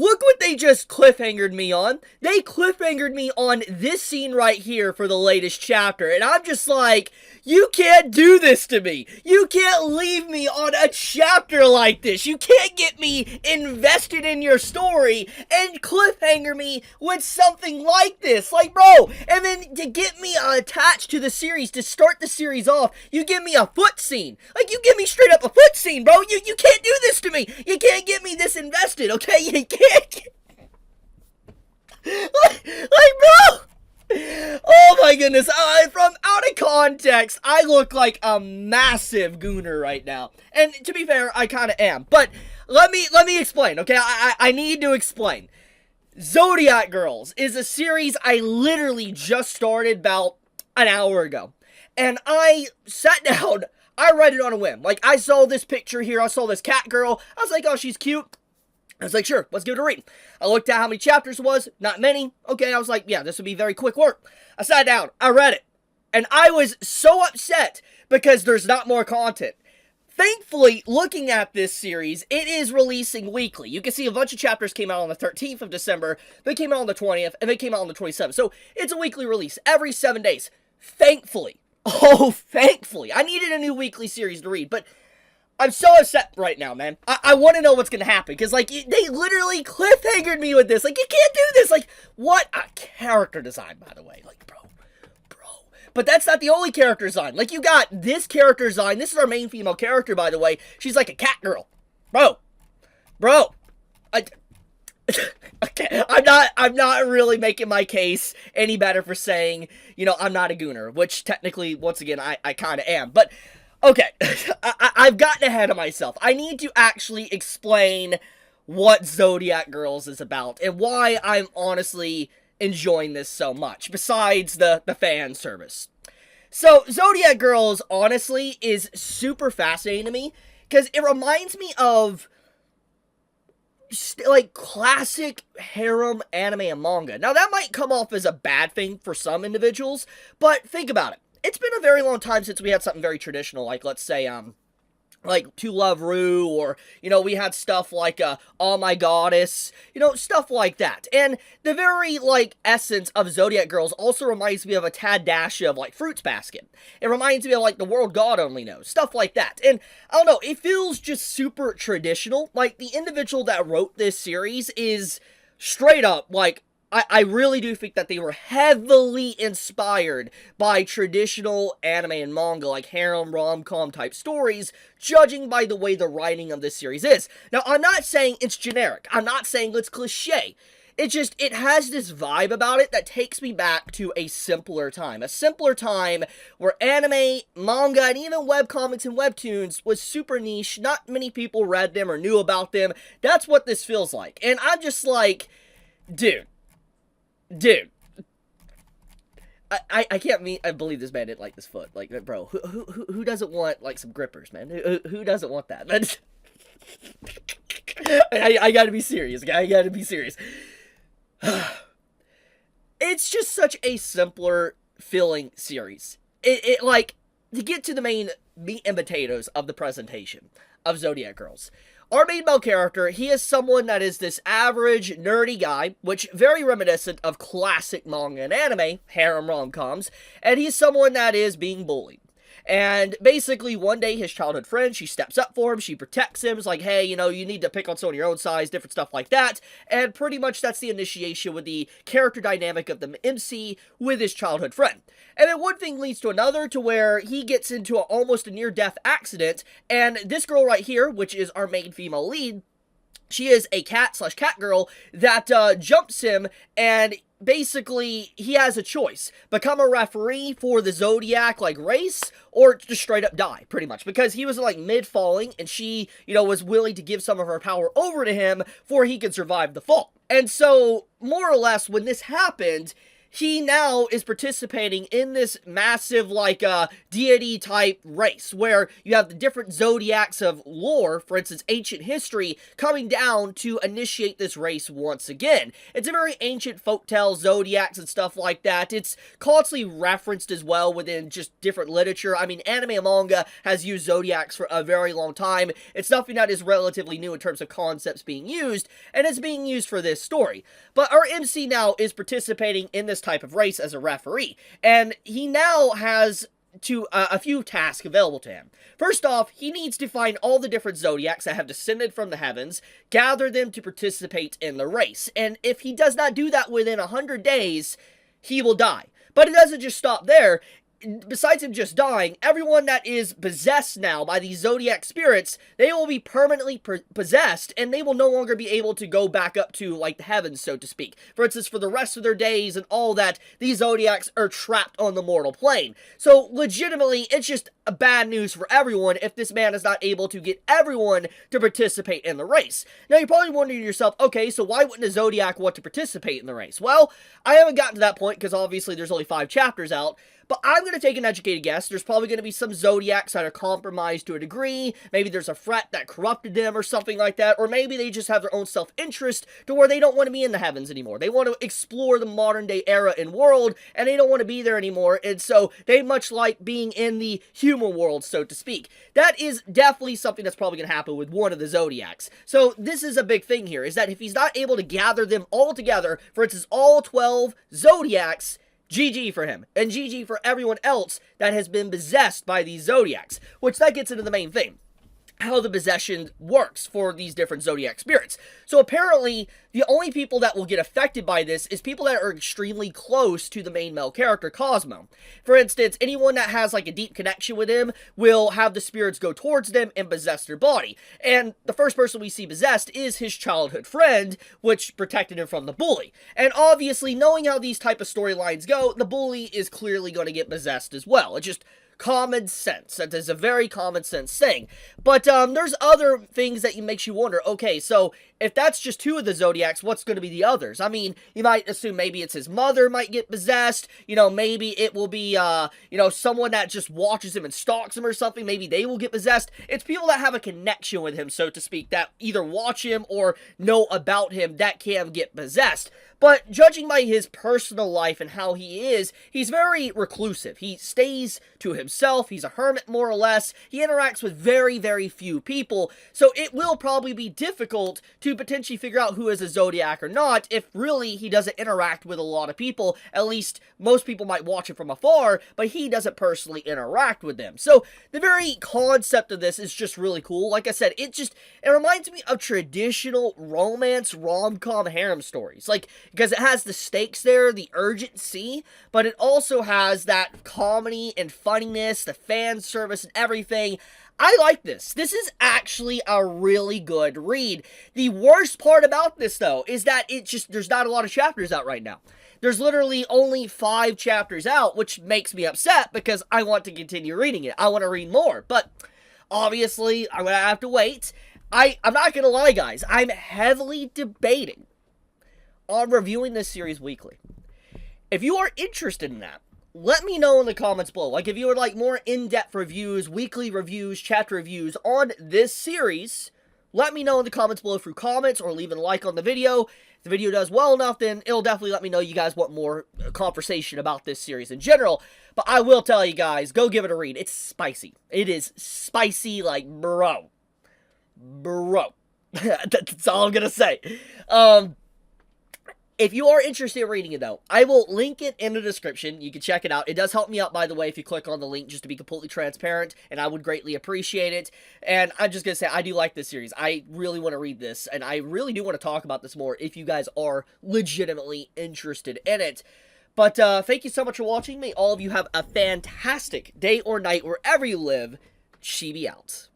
look what they just cliffhangered me on. They cliffhangered me on this scene right here for the latest chapter, and I'm just like, you can't do this to me. You can't leave me on a chapter like this. You can't get me invested in your story and cliffhanger me with something like this. Like, bro, and then to get me attached to the series, to start the series off, you give me a foot scene. Like, you give me straight up a foot scene, bro. You can't do this to me. You can't get me this invested, okay? You can't get... like, bro! Oh my goodness, from out of context, I look like a massive gooner right now. And to be fair, I kind of am. But let me explain, okay? I need to explain. Zodiac Girls is a series I literally just started about an hour ago. And I sat down, I read it on a whim. Like, I saw this picture here, I saw this cat girl, I was like, oh, she's cute. I was like, sure, let's give it a read. I looked at how many chapters it was, not many. Okay, I was like, yeah, this would be very quick work. I sat down, I read it, and I was so upset because there's not more content. Thankfully, looking at this series, it is releasing weekly. You can see a bunch of chapters came out on the 13th of December, they came out on the 20th, and they came out on the 27th. So, it's a weekly release, every 7 days. Thankfully. Oh, thankfully. I needed a new weekly series to read, but I'm so upset right now, man. I want to know what's going to happen, because, like, they literally cliffhangered me with this. Like, you can't do this. Like, what a character design, by the way. Like, bro. But that's not the only character design. Like, you got this character design. This is our main female character, by the way. She's like a cat girl. Bro. Okay, I'm not really making my case any better for saying, you know, I'm not a gooner, which technically, once again, I kind of am. But okay, I've gotten ahead of myself. I need to actually explain what Zodiac Girls is about and why I'm honestly enjoying this so much, besides the fan service. So, Zodiac Girls, honestly, is super fascinating to me, because it reminds me of, like, classic harem anime and manga. Now, that might come off as a bad thing for some individuals, but think about it. It's been a very long time since we had something very traditional, like, let's say, like, To Love Ru, or, you know, we had stuff like, Oh My Goddess, you know, stuff like that. And the very, like, essence of Zodiac Girls also reminds me of a tad dash of, like, Fruits Basket. It reminds me of, like, The World God Only Knows, stuff like that. And, I don't know, it feels just super traditional. Like, the individual that wrote this series is straight up, like, I really do think that they were heavily inspired by traditional anime and manga, like harem, rom-com type stories, judging by the way the writing of this series is. Now, I'm not saying it's generic. I'm not saying it's cliche. It has this vibe about it that takes me back to a simpler time. A simpler time where anime, manga, and even webcomics and webtoons was super niche. Not many people read them or knew about them. That's what this feels like. And I'm just like, dude, I can't believe this man didn't like this foot. Like, bro, who doesn't want, like, some grippers, man? Who doesn't want that? I gotta be serious, guy. I gotta be serious. It's just such a simpler feeling series. It like, to get to the main meat and potatoes of the presentation of Zodiac Girls. Our main male character, he is someone that is this average, nerdy guy, which very reminiscent of classic manga and anime, harem rom-coms, and he's someone that is being bullied. And basically, one day, his childhood friend, she steps up for him, she protects him, is like, hey, you know, you need to pick on someone your own size, different stuff like that, and pretty much that's the initiation with the character dynamic of the MC with his childhood friend. And then one thing leads to another, to where he gets into almost a near-death accident, and this girl right here, which is our main female lead, she is a cat/cat girl that jumps him, and basically, he has a choice. Become a referee for the Zodiac, like, race, or just straight up die, pretty much. Because he was, like, mid-falling, and she, you know, was willing to give some of her power over to him for he could survive the fall. And so, more or less, when this happened, he now is participating in this massive, like, deity-type race, where you have the different zodiacs of lore, for instance, ancient history, coming down to initiate this race once again. It's a very ancient folktale, zodiacs and stuff like that. It's constantly referenced as well within just different literature. I mean, anime and manga has used zodiacs for a very long time. It's something that is relatively new in terms of concepts being used, and it's being used for this story. But our MC now is participating in this type of race as a referee, and he now has a few tasks available to him. First off, he needs to find all the different zodiacs that have descended from the heavens, gather them to participate in the race, and if he does not do that within 100 days, he will die. But it doesn't just stop there. Besides him just dying, everyone that is possessed now by these zodiac spirits, they will be permanently possessed, and they will no longer be able to go back up to, like, the heavens, so to speak. For instance, for the rest of their days and all that, these zodiacs are trapped on the mortal plane. So, legitimately, it's just bad news for everyone if this man is not able to get everyone to participate in the race. Now, you're probably wondering to yourself, okay, so why wouldn't a zodiac want to participate in the race? Well, I haven't gotten to that point, because obviously there's only 5 chapters out, but I'm going to take an educated guess. There's probably going to be some zodiacs that are compromised to a degree. Maybe there's a threat that corrupted them or something like that. Or maybe they just have their own self-interest to where they don't want to be in the heavens anymore. They want to explore the modern-day era and world, and they don't want to be there anymore. And so they much like being in the human world, so to speak. That is definitely something that's probably going to happen with one of the zodiacs. So this is a big thing here, is that if he's not able to gather them all together, for instance, all 12 zodiacs, GG for him, and GG for everyone else that has been possessed by these zodiacs, which that gets into the main thing, how the possession works for these different zodiac spirits. So apparently, the only people that will get affected by this is people that are extremely close to the main male character, Cosmo. For instance, anyone that has like a deep connection with him will have the spirits go towards them and possess their body. And the first person we see possessed is his childhood friend, which protected him from the bully. And obviously, knowing how these type of storylines go, the bully is clearly going to get possessed as well. It just common sense. That is a very common sense thing. But there's other things that makes you wonder, okay, so if that's just 2 of the zodiacs, what's going to be the others? I mean, you might assume maybe it's his mother might get possessed, you know, maybe it will be, you know, someone that just watches him and stalks him or something, maybe they will get possessed. It's people that have a connection with him, so to speak, that either watch him or know about him that can get possessed. But judging by his personal life and how he is, he's very reclusive. He stays to himself. He's a hermit, more or less. He interacts with very, very few people. So it will probably be difficult to potentially figure out who is a zodiac or not if really he doesn't interact with a lot of people. At least most people might watch him from afar, but he doesn't personally interact with them. So the very concept of this is just really cool. Like I said, it reminds me of traditional romance rom-com harem stories. Like, because it has the stakes there, the urgency, but it also has that comedy and funniness, the fan service and everything. I like this. This is actually a really good read. The worst part about this, though, is that there's not a lot of chapters out right now. There's literally only 5 chapters out, which makes me upset because I want to continue reading it. I want to read more, but obviously I'm going to have to wait. I'm not going to lie, guys. I'm heavily debating on reviewing this series weekly. If you are interested in that, let me know in the comments below. Like, if you would like more in-depth reviews, weekly reviews, chapter reviews on this series, let me know in the comments below through comments or leaving a like on the video. If the video does well enough, then it'll definitely let me know you guys want more conversation about this series in general. But I will tell you guys, go give it a read. It's spicy. It is spicy like bro. That's all I'm gonna say. If you are interested in reading it, though, I will link it in the description. You can check it out. It does help me out, by the way, if you click on the link, just to be completely transparent, and I would greatly appreciate it. And I'm just going to say, I do like this series. I really want to read this, and I really do want to talk about this more if you guys are legitimately interested in it. But thank you so much for watching. May all of you have a fantastic day or night wherever you live. Chibi out.